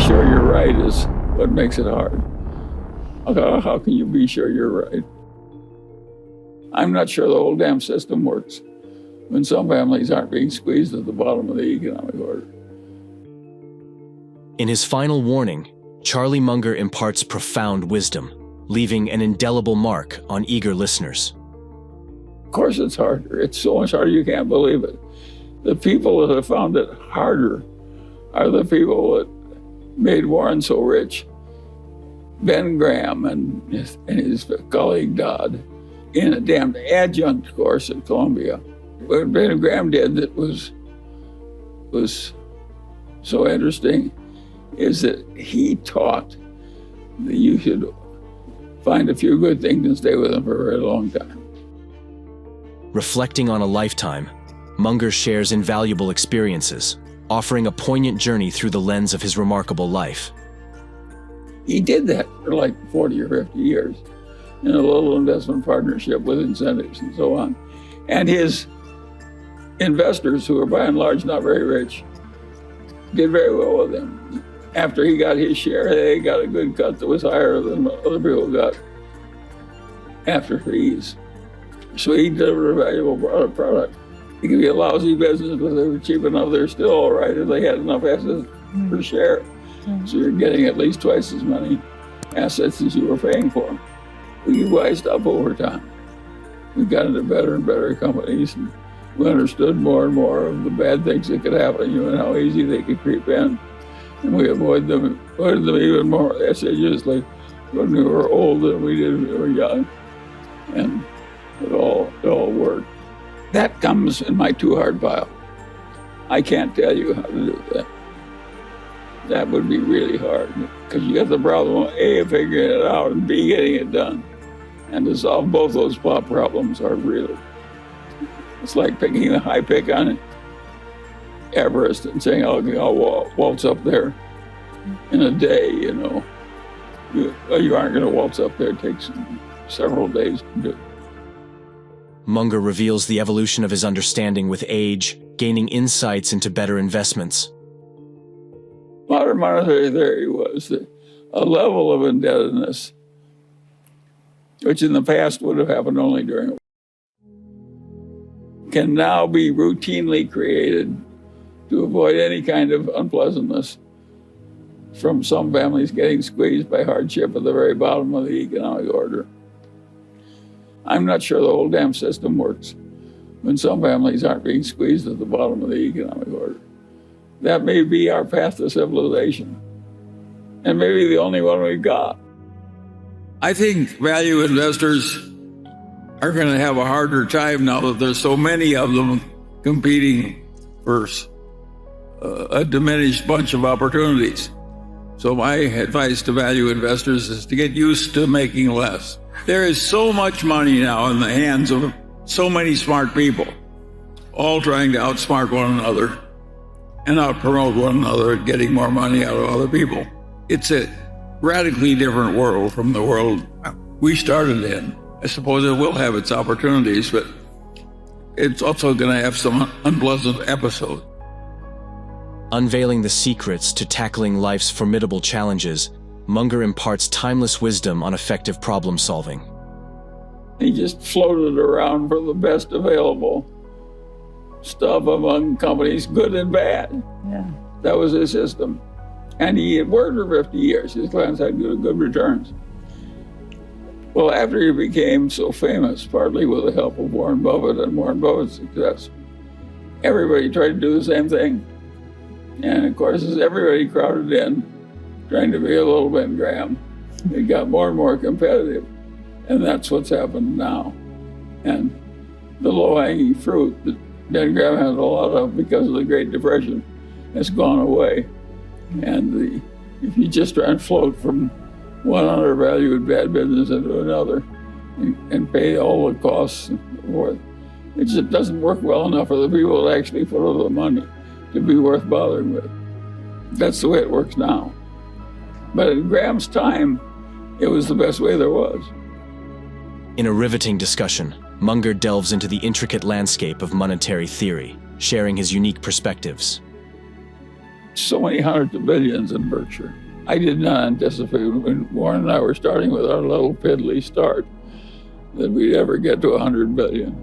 sure you're right is what makes it hard. How can you be sure you're right? I'm not sure the whole damn system works when some families aren't being squeezed at the bottom of the economic order. In his final warning, Charlie Munger imparts profound wisdom, leaving an indelible mark on eager listeners. Of course it's harder. It's so much harder you can't believe it. The people that have found it harder are the people that made Warren so rich. Ben Graham and his colleague Dodd in a damn adjunct course at Columbia. What Ben Graham did that was so interesting is that he taught that you should find a few good things and stay with them for a very long time. Reflecting on a lifetime, Munger shares invaluable experiences, offering a poignant journey through the lens of his remarkable life. He did that for like 40 or 50 years in a little investment partnership with incentives and so on. And his investors, who are by and large not very rich, did very well with him. After he got his share, they got a good cut that was higher than what other people got after fees. So he delivered a valuable product. It could be a lousy business, but they were cheap enough, they're still all right if they had enough assets per share. So you're getting at least twice as many assets as you were paying for. We wised up over time. We got into better and better companies, and we understood more and more of the bad things that could happen to you and how easy they could creep in. And we avoided them even more assiduously when we were old than we did when we were young. And it all worked. That comes in my too hard pile. I can't tell you how to do that. That would be really hard because you got the problem of A, figuring it out, and B, getting it done. And to solve both those problems are really, it's like picking a high pick on Everest and saying, oh, I'll waltz up there in a day, you know. You aren't going to waltz up there. It takes several days to do. Munger reveals the evolution of his understanding with age, gaining insights into better investments. Modern monetary theory was that a level of indebtedness, which in the past would have happened only during, can now be routinely created to avoid any kind of unpleasantness from some families getting squeezed by hardship at the very bottom of the economic order. I'm not sure the whole damn system works when some families aren't being squeezed at the bottom of the economic order. That may be our path to civilization, and maybe the only one we've got. I think value investors are going to have a harder time now that there's so many of them competing for a diminished bunch of opportunities. So my advice to value investors is to get used to making less. There is so much money now in the hands of so many smart people, all trying to outsmart one another and out-promote one another, getting more money out of other people. It's a radically different world from the world we started in. I suppose it will have its opportunities, but it's also going to have some unpleasant episodes. Unveiling the secrets to tackling life's formidable challenges, Munger imparts timeless wisdom on effective problem solving. He just floated around for the best available stuff among companies, good and bad. Yeah. That was his system. And he had worked for 50 years. His clients had good returns. Well, after he became so famous, partly with the help of Warren Buffett and Warren Buffett's success, everybody tried to do the same thing. And of course, as everybody crowded in, trying to be a little Ben Graham, it got more and more competitive. And that's what's happened now. And the low-hanging fruit that Ben Graham has a lot of because of the Great Depression has gone away. And if you just try and float from one undervalued bad business into another and pay all the costs and so forth, it just doesn't work well enough for the people that actually put all the money to be worth bothering with. That's the way it works now. But in Graham's time, it was the best way there was. In a riveting discussion, Munger delves into the intricate landscape of monetary theory, sharing his unique perspectives. so many hundreds of billions in Berkshire. I did not anticipate when Warren and I were starting with our little piddly start that we'd ever get to 100 billion,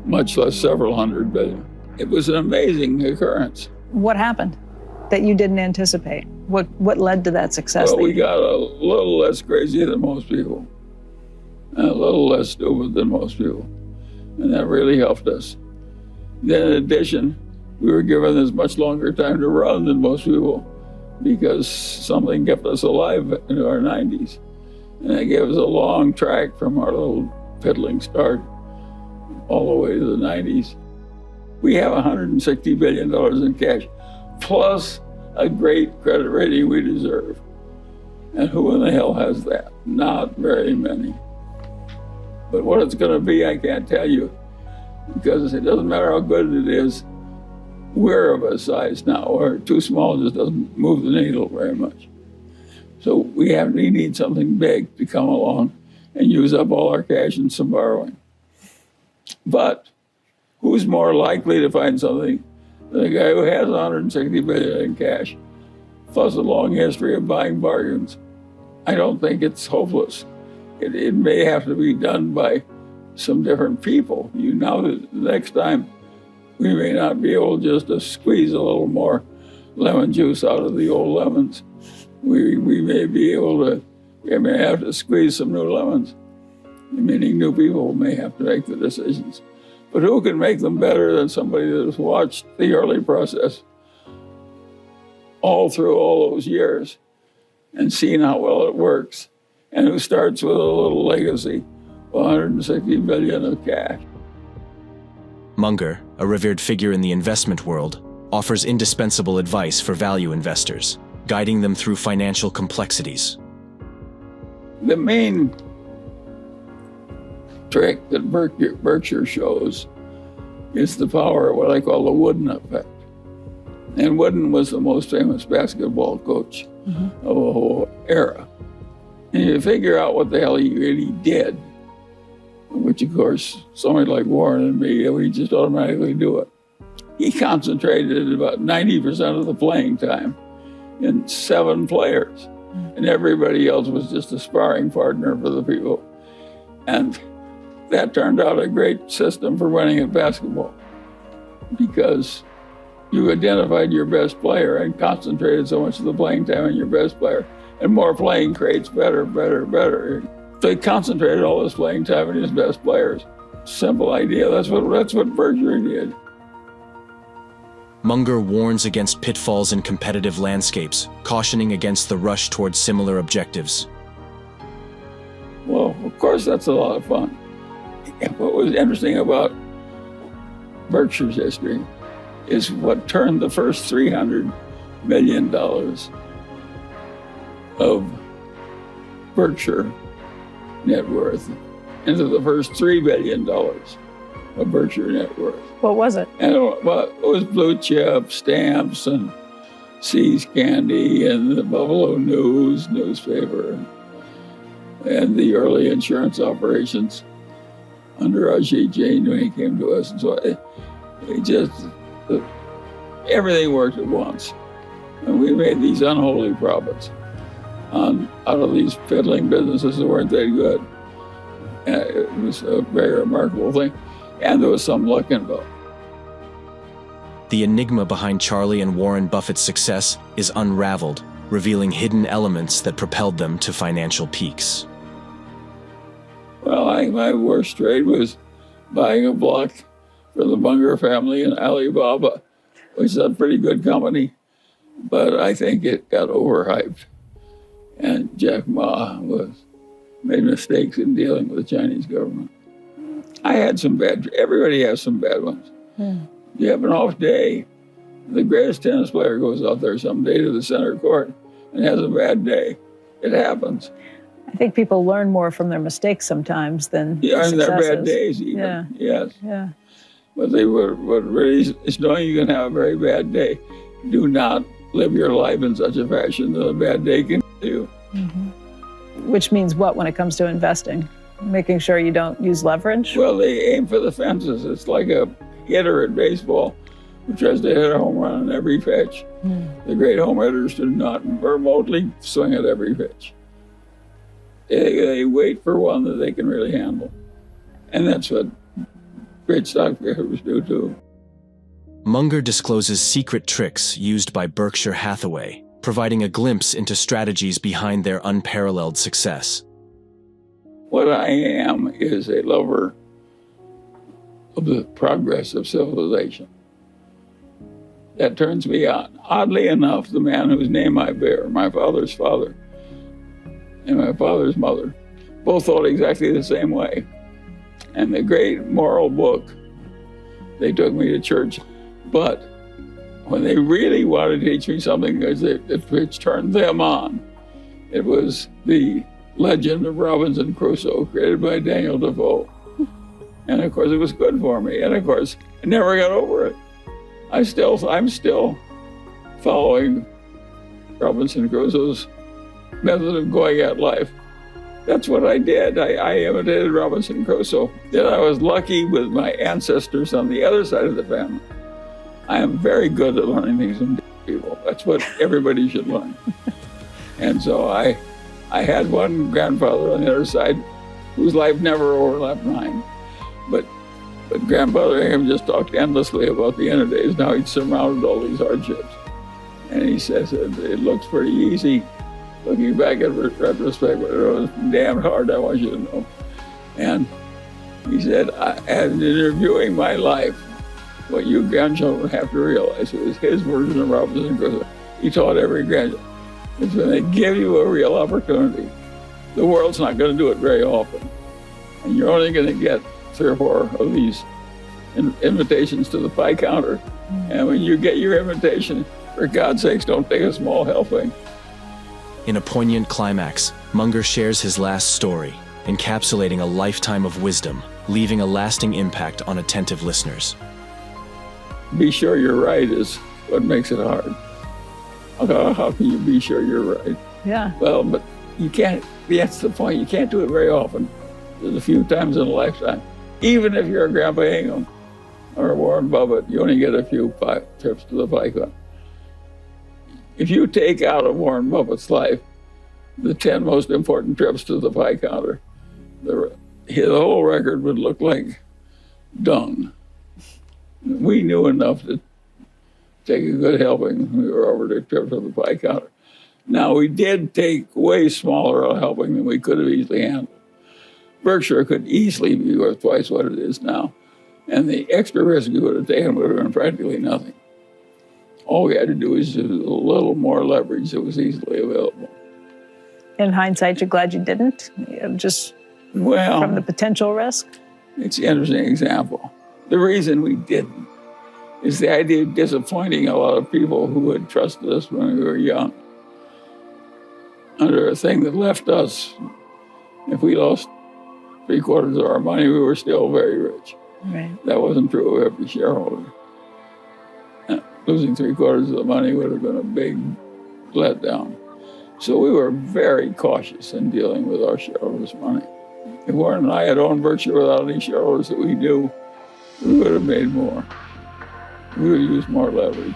much less several hundred billion. It was an amazing occurrence. What happened that you didn't anticipate? What led to that success? Well, we got a little less crazy than most people, and a little less stupid than most people, and that really helped us. Then in addition, we were given as much longer time to run than most people because something kept us alive into our 90s. And it gave us a long track from our little piddling start all the way to the 90s. We have $160 billion in cash, plus a great credit rating we deserve. And who in the hell has that? Not very many. But what it's going to be, I can't tell you, because it doesn't matter how good it is. We're of a size now where too small just doesn't move the needle very much. So we need something big to come along and use up all our cash and some borrowing. But who's more likely to find something than a guy who has $160 billion in cash, plus a long history of buying bargains? I don't think it's hopeless. It may have to be done by some different people. You know that the next time we may not be able just to squeeze a little more lemon juice out of the old lemons. We may have to squeeze some new lemons, meaning new people may have to make the decisions. But who can make them better than somebody that has watched the early process all through all those years and seen how well it works, and who starts with a little legacy of $160 billion of cash? Munger, a revered figure in the investment world, offers indispensable advice for value investors, guiding them through financial complexities. The main trick that Berkshire shows is the power of what I call the Wooden effect. And Wooden was the most famous basketball coach of the whole era. And you figure out what the hell he really did, which of course, somebody like Warren and me, we just automatically do it. He concentrated about 90% of the playing time in 7 players. And everybody else was just a sparring partner for the people. And that turned out a great system for winning at basketball because you identified your best player and concentrated so much of the playing time on your best player. And more playing creates better. So he concentrated all his playing time on his best players. Simple idea. That's what Berkshire did. Munger warns against pitfalls in competitive landscapes, cautioning against the rush towards similar objectives. Well, of course, that's a lot of fun. What was interesting about Berkshire's history is what turned the first $300 million of Berkshire net worth into the first $3 billion of Berkshire net worth. What was it? And it was blue chip, stamps, and See's Candy, and the Buffalo News newspaper, and the early insurance operations under Ajit Jain when he came to us. And so everything worked at once. And we made these unholy profits out of these fiddling businesses that weren't that good. And it was a very remarkable thing. And there was some luck involved. The enigma behind Charlie and Warren Buffett's success is unraveled, revealing hidden elements that propelled them to financial peaks. Well, my worst trade was buying a block for the Munger family in Alibaba, which is a pretty good company, but I think it got overhyped. And Jack Ma made mistakes in dealing with the Chinese government. I had everybody has some bad ones. You have an off day. The greatest tennis player goes out there someday to the center court and has a bad day. It happens. I think people learn more from their mistakes sometimes than and their bad days even. Yeah. Yes. Yeah. But what really is knowing you can have a very bad day. Do not live your life in such a fashion that a bad day can kill you. Which means what when it comes to investing? Making sure you don't use leverage? Well, they aim for the fences. It's like a hitter at baseball who tries to hit a home run on every pitch. The great home editors do not remotely swing at every pitch. They wait for one that they can really handle. And that's what great stock pickers do too. Munger discloses secret tricks used by Berkshire Hathaway, providing a glimpse into strategies behind their unparalleled success. What I am is a lover of the progress of civilization. That turns me on. Oddly enough, the man whose name I bear, my father's father and my father's mother, both thought exactly the same way. And the great moral book, they took me to church. But when they really wanted to teach me something which turned them on, it was the legend of Robinson Crusoe, created by Daniel Defoe. And of course, it was good for me. And of course, I never got over it. I'm still following Robinson Crusoe's method of going at life. That's what I did. I imitated Robinson Crusoe. Then I was lucky with my ancestors on the other side of the family. I am very good at learning things from people. That's what everybody should learn. And so I had one grandfather on the other side whose life never overlapped mine. But Grandfather Ingham just talked endlessly about the end of days. Now he'd surmounted all these hardships. And he says it looks pretty easy looking back at retrospect, but it was damn hard, I want you to know. And he said, in interviewing my life, what you grandchildren have to realize, it was his version of Robinson Crusoe. He taught every grandchild, is when they give you a real opportunity, the world's not going to do it very often. And you're only going to get 3 or 4 of these invitations to the pie counter. And when you get your invitation, for God's sakes, don't take a small helping. In a poignant climax, Munger shares his last story, encapsulating a lifetime of wisdom, leaving a lasting impact on attentive listeners. Be sure you're right is what makes it hard. How can you be sure you're right? Yeah. Well, but you can't, that's the point. You can't do it very often. There's a few times in a lifetime. Even if you're a Grandpa Ingham or Warren Buffett, you only get a few trips to the pie counter. If you take out of Warren Buffett's life the 10 most important trips to the pie counter, his whole record would look like dung. We knew enough to take a good helping when we were over the trip to the pie counter. Now, we did take way smaller helping than we could have easily handled. Berkshire could easily be worth twice what it is now, and the extra risk we would have taken would have been practically nothing. All we had to do was use a little more leverage that was easily available. In hindsight, you're glad you didn't? Just from the potential risk? It's an interesting example. The reason we didn't is the idea of disappointing a lot of people who had trusted us when we were young under a thing that left us, if we lost 3/4 of our money, we were still very rich. Right. That wasn't true of every shareholder. Losing 3/4 of the money would have been a big letdown. So we were very cautious in dealing with our shareholders' money. If Warren and I had owned Berkshire without any shareholders that we knew, we would have made more. We would have used more leverage.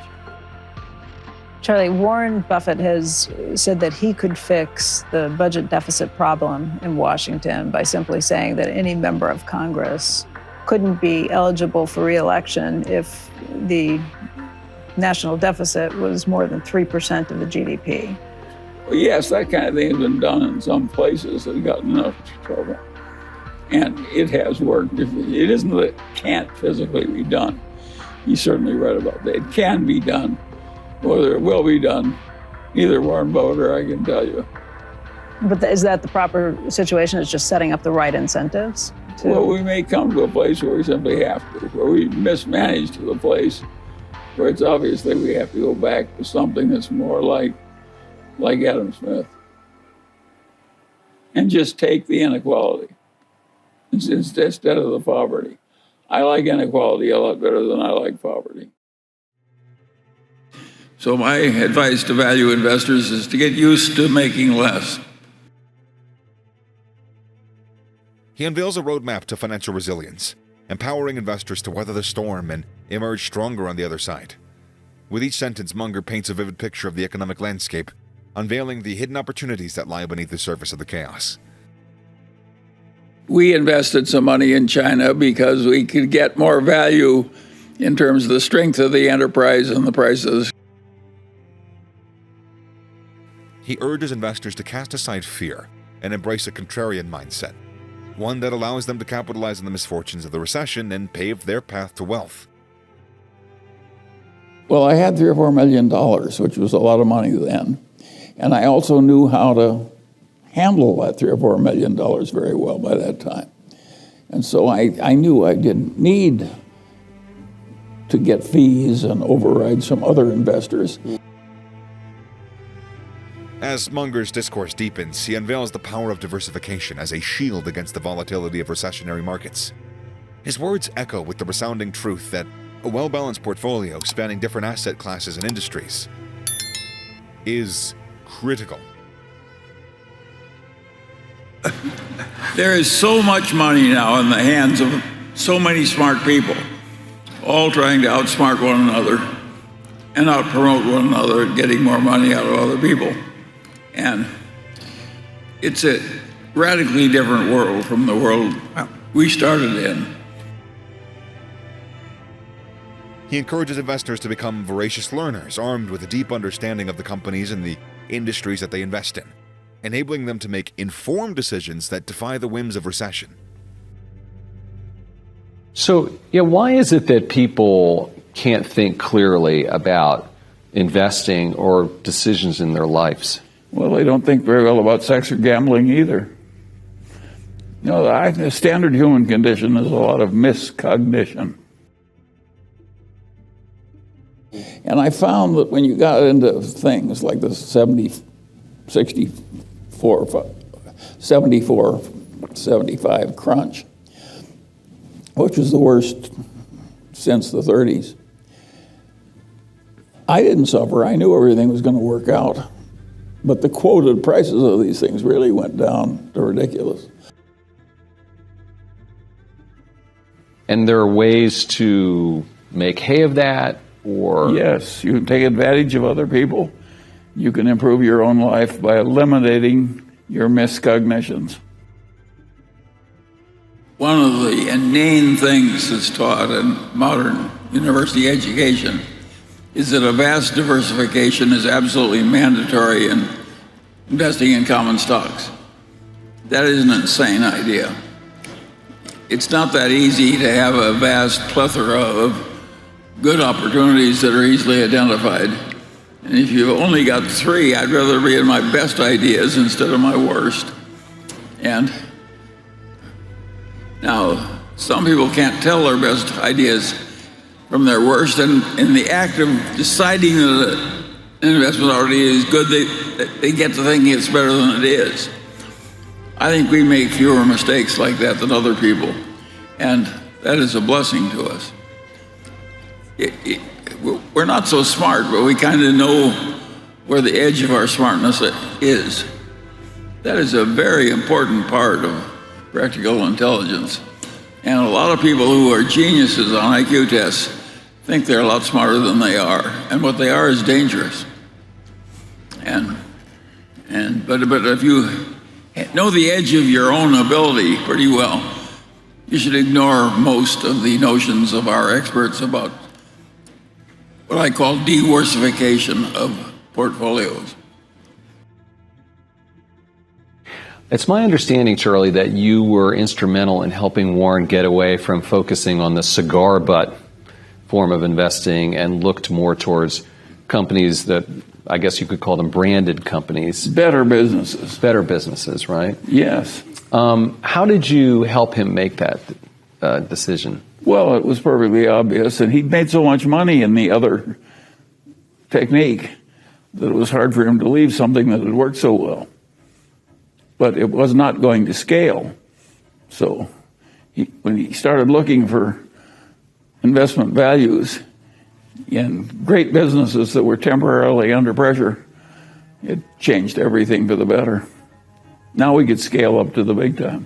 Charlie, Warren Buffett has said that he could fix the budget deficit problem in Washington by simply saying that any member of Congress couldn't be eligible for re-election if the national deficit was more than 3% of the GDP. Well, yes, that kind of thing has been done in some places that have gotten enough trouble. And it has worked. It isn't that it can't physically be done. He's certainly right about that. It can be done. Whether it will be done, neither Warren Buffett or I can tell you. But is that the proper situation? It's just setting up the right incentives? Well, we may come to a place where we simply have to, where we mismanage to the place where it's obviously we have to go back to something that's more like Adam Smith and just take the inequality instead of the poverty. I like inequality a lot better than I like poverty. So my advice to value investors is to get used to making less. He unveils a roadmap to financial resilience, empowering investors to weather the storm and emerge stronger on the other side. With each sentence, Munger paints a vivid picture of the economic landscape, unveiling the hidden opportunities that lie beneath the surface of the chaos. We invested some money in China because we could get more value in terms of the strength of the enterprise and the prices. He urges investors to cast aside fear and embrace a contrarian mindset, one that allows them to capitalize on the misfortunes of the recession and pave their path to wealth. Well, I had $3 or $4 million, which was a lot of money then. And I also knew how to handle that $3 or $4 million very well by that time. And so I knew I didn't need to get fees and override some other investors. As Munger's discourse deepens, he unveils the power of diversification as a shield against the volatility of recessionary markets. His words echo with the resounding truth that a well-balanced portfolio spanning different asset classes and industries is critical. There is so much money now in the hands of so many smart people, all trying to outsmart one another and outpromote one another, getting more money out of other people. And it's a radically different world from the world we started in. He encourages investors to become voracious learners, armed with a deep understanding of the companies and the industries that they invest in, enabling them to make informed decisions that defy the whims of recession. So, why is it that people can't think clearly about investing or decisions in their lives? Well, they don't think very well about sex or gambling either. The standard human condition is a lot of miscognition. And I found that when you got into things like the 74-75 crunch, which was the worst since the 30s, I didn't suffer. I knew everything was going to work out. But the quoted prices of these things really went down to ridiculous. And there are ways to make hay of that, or? Yes, you can take advantage of other people. You can improve your own life by eliminating your miscognitions. One of the inane things that's taught in modern university education is that a vast diversification is absolutely mandatory in investing in common stocks. That is an insane idea. It's not that easy to have a vast plethora of good opportunities that are easily identified. And if you've only got 3, I'd rather be in my best ideas instead of my worst. And now, some people can't tell their best ideas from their worst, and in the act of deciding that an investment already is good, they get to thinking it's better than it is. I think we make fewer mistakes like that than other people, and that is a blessing to us. We're not so smart, but we kind of know where the edge of our smartness is. That is a very important part of practical intelligence. And a lot of people who are geniuses on IQ tests think they're a lot smarter than they are. And what they are is dangerous. But if you know the edge of your own ability pretty well, you should ignore most of the notions of our experts about what I call diversification of portfolios. It's my understanding, Charlie, that you were instrumental in helping Warren get away from focusing on the cigar butt form of investing and looked more towards companies that, I guess you could call them branded companies. Better businesses. Better businesses, right? Yes. How did you help him make that decision? Well, it was perfectly obvious, and he'd made so much money in the other technique that it was hard for him to leave something that had worked so well. But it was not going to scale. So when he started looking for investment values in great businesses that were temporarily under pressure, it changed everything for the better. Now we could scale up to the big time.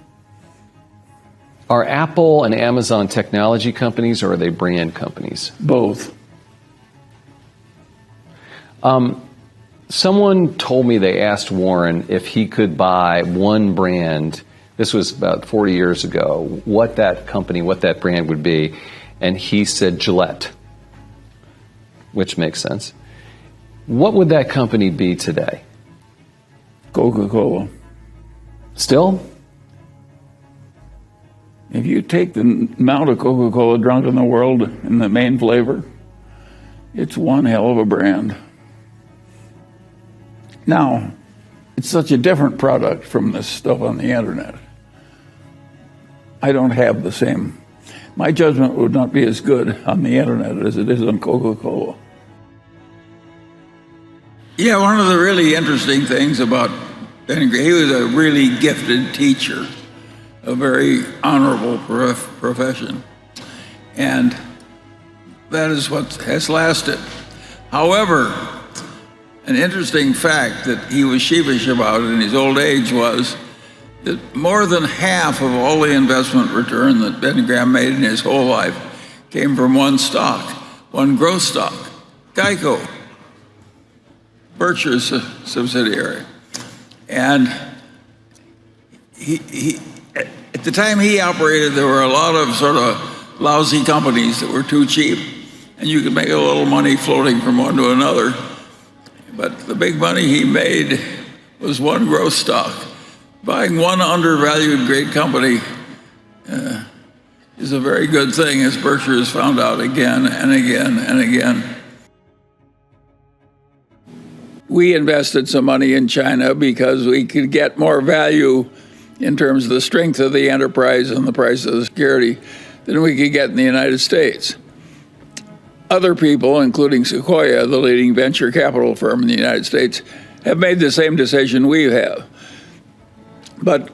Are Apple and Amazon technology companies, or are they brand companies? Both. Someone told me they asked Warren if he could buy one brand. This was about 40 years ago, what that company, what that brand would be. And he said Gillette, which makes sense. What would that company be today? Coca-Cola. Still? If you take the amount of Coca-Cola drunk in the world and the main flavor, it's one hell of a brand. Now, it's such a different product from this stuff on the internet. I don't have the same. My judgment would not be as good on the internet as it is on Coca-Cola. Yeah, one of the really interesting things about Ben Graham, he was a really gifted teacher, a very honorable profession. And that is what has lasted. However, an interesting fact that he was sheepish about in his old age was that more than half of all the investment return that Ben Graham made in his whole life came from one stock, one growth stock, Geico, Berkshire's subsidiary. And at the time he operated, there were a lot of sort of lousy companies that were too cheap, and you could make a little money floating from one to another. But the big money he made was one growth stock. Buying one undervalued great company is a very good thing, as Berkshire has found out again and again and again. We invested some money in China because we could get more value in terms of the strength of the enterprise and the price of the security than we could get in the United States. Other people, including Sequoia, the leading venture capital firm in the United States, have made the same decision we have. But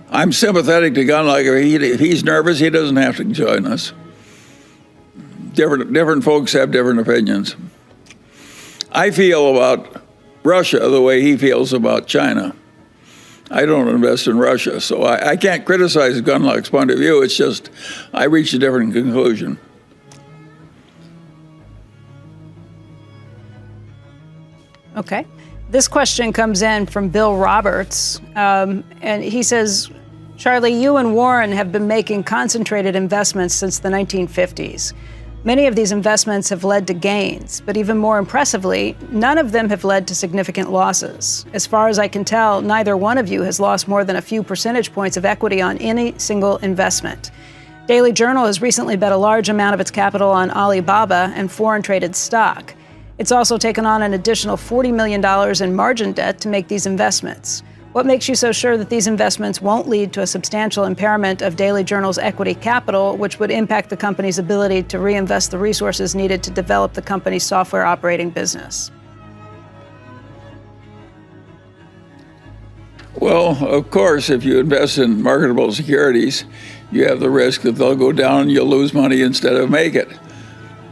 I'm sympathetic to Gunliker. If he's nervous, he doesn't have to join us. Different folks have different opinions. I feel about Russia the way he feels about China. I don't invest in Russia, so I can't criticize Gunliker's point of view. It's just I reach a different conclusion. Okay. This question comes in from Bill Roberts, and he says, Charlie, you and Warren have been making concentrated investments since the 1950s. Many of these investments have led to gains, but even more impressively, none of them have led to significant losses. As far as I can tell, neither one of you has lost more than a few percentage points of equity on any single investment. Daily Journal has recently bet a large amount of its capital on Alibaba and foreign traded stock. It's also taken on an additional $40 million in margin debt to make these investments. What makes you so sure that these investments won't lead to a substantial impairment of Daily Journal's equity capital, which would impact the company's ability to reinvest the resources needed to develop the company's software operating business? Well, of course, if you invest in marketable securities, you have the risk that they'll go down and you'll lose money instead of make it.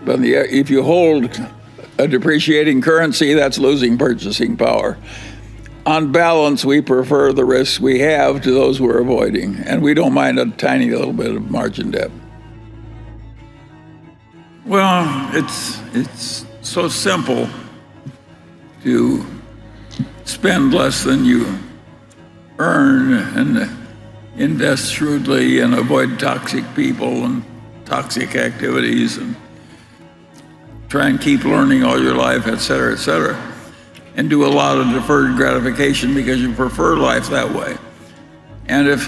But if you hold a depreciating currency, that's losing purchasing power. On balance, we prefer the risks we have to those we're avoiding, and we don't mind a tiny little bit of margin debt. Well, it's so simple to spend less than you earn and invest shrewdly and avoid toxic people and toxic activities and try and keep learning all your life, et cetera, and do a lot of deferred gratification because you prefer life that way. And if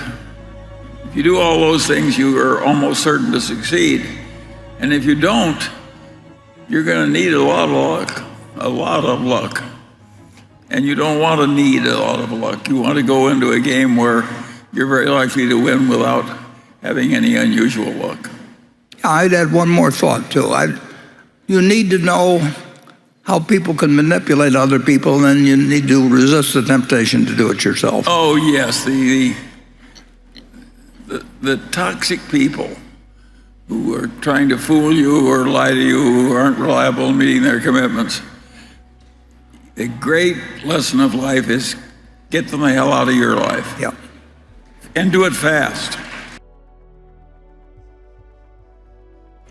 you do all those things, you are almost certain to succeed. And if you don't, you're going to need a lot of luck. And you don't want to need a lot of luck. You want to go into a game where you're very likely to win without having any unusual luck. I'd add one more thought, too. You need to know how people can manipulate other people, and you need to resist the temptation to do it yourself. Oh, yes, the toxic people who are trying to fool you or lie to you, who aren't reliable in meeting their commitments. The great lesson of life is get them the hell out of your life. Yeah. And do it fast.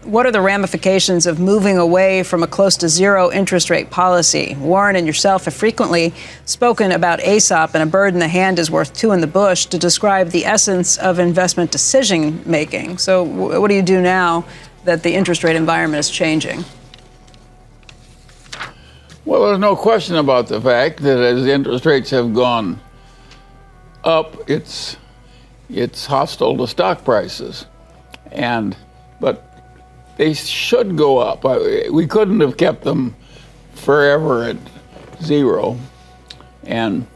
what are the ramifications of moving away from a close to zero interest rate policy? Warren and yourself have frequently spoken about Aesop and a bird in the hand is worth two in the bush to describe the essence of investment decision making. So what do you do now that the interest rate environment is changing? Well, there's no question about the fact that as the interest rates have gone up, it's hostile to stock prices. But they should go up. We couldn't have kept them forever at zero. And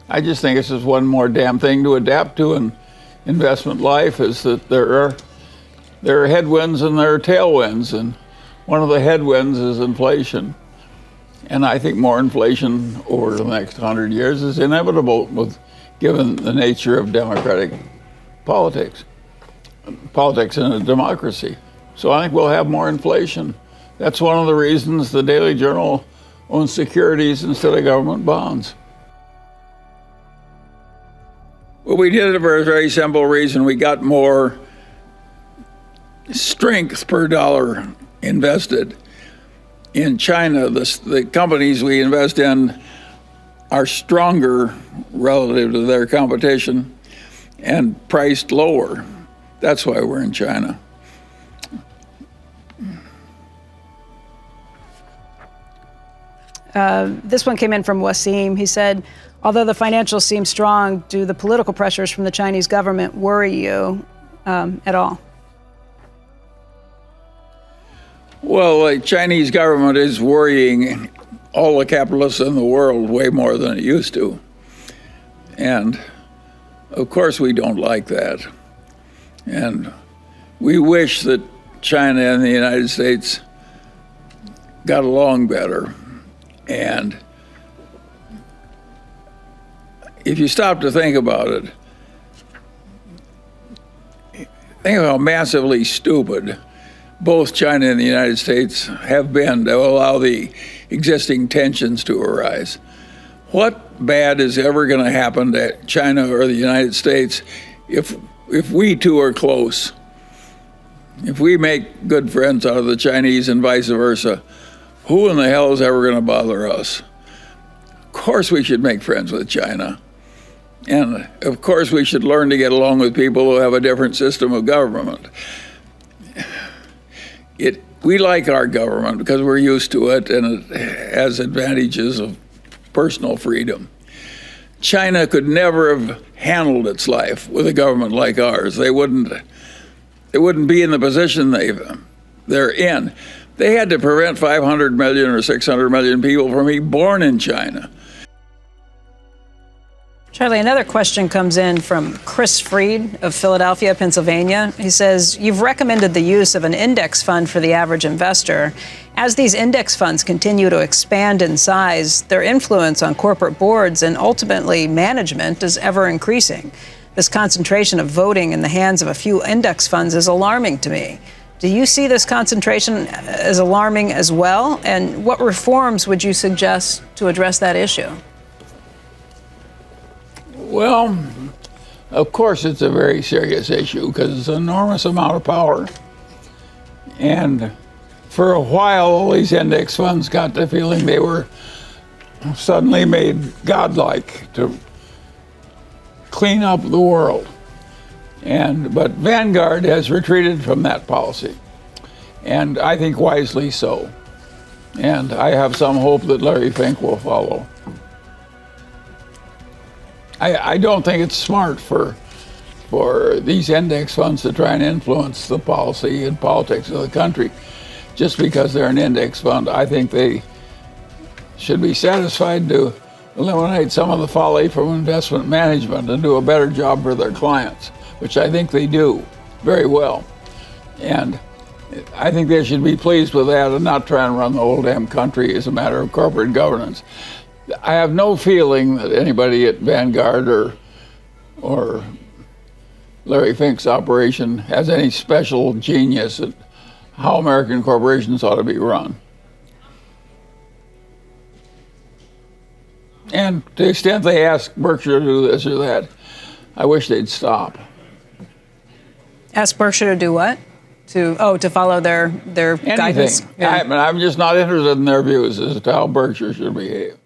I just think it's just one more damn thing to adapt to in investment life, is that there are headwinds and there are tailwinds. And one of the headwinds is inflation. And I think more inflation over the next 100 years is inevitable given the nature of democratic politics in a democracy. So I think we'll have more inflation. That's one of the reasons the Daily Journal owns securities instead of government bonds. Well, we did it for a very simple reason. We got more strength per dollar invested. In China, the companies we invest in are stronger relative to their competition and priced lower. That's why we're in China. This one came in from Wasim. He said, although the financials seem strong, do the political pressures from the Chinese government worry you at all? Well, the Chinese government is worrying all the capitalists in the world way more than it used to. And of course we don't like that. And we wish that China and the United States got along better. And if you stop to think about it, think of how massively stupid both China and the United States have been to allow the existing tensions to arise. What bad is ever going to happen to China or the United States if we two are close? If we make good friends out of the Chinese and vice versa, who in the hell is ever going to bother us? Of course we should make friends with China. And of course we should learn to get along with people who have a different system of government. We like our government because we're used to it and it has advantages of personal freedom. China could never have handled its life with a government like ours. They wouldn't be in the position they're in. They had to prevent 500 million or 600 million people from being born in China. Charlie, another question comes in from Chris Freed of Philadelphia, Pennsylvania. He says, you've recommended the use of an index fund for the average investor. As these index funds continue to expand in size, their influence on corporate boards and ultimately management is ever increasing. This concentration of voting in the hands of a few index funds is alarming to me. Do you see this concentration as alarming as well? And what reforms would you suggest to address that issue? Well, of course it's a very serious issue because it's an enormous amount of power. And for a while, all these index funds got the feeling they were suddenly made godlike to clean up the world. But Vanguard has retreated from that policy, and I think wisely so. And I have some hope that Larry Fink will follow. I don't think it's smart for these index funds to try and influence the policy and politics of the country just because they're an index fund. I think they should be satisfied to eliminate some of the folly from investment management and do a better job for their clients, which I think they do very well. And I think they should be pleased with that and not try and run the whole damn country as a matter of corporate governance. I have no feeling that anybody at Vanguard or Larry Fink's operation has any special genius at how American corporations ought to be run. And to the extent they ask Berkshire to do this or that, I wish they'd stop. Ask Berkshire to do what? To follow their guidance? Anything. I'm just not interested in their views as to how Berkshire should behave.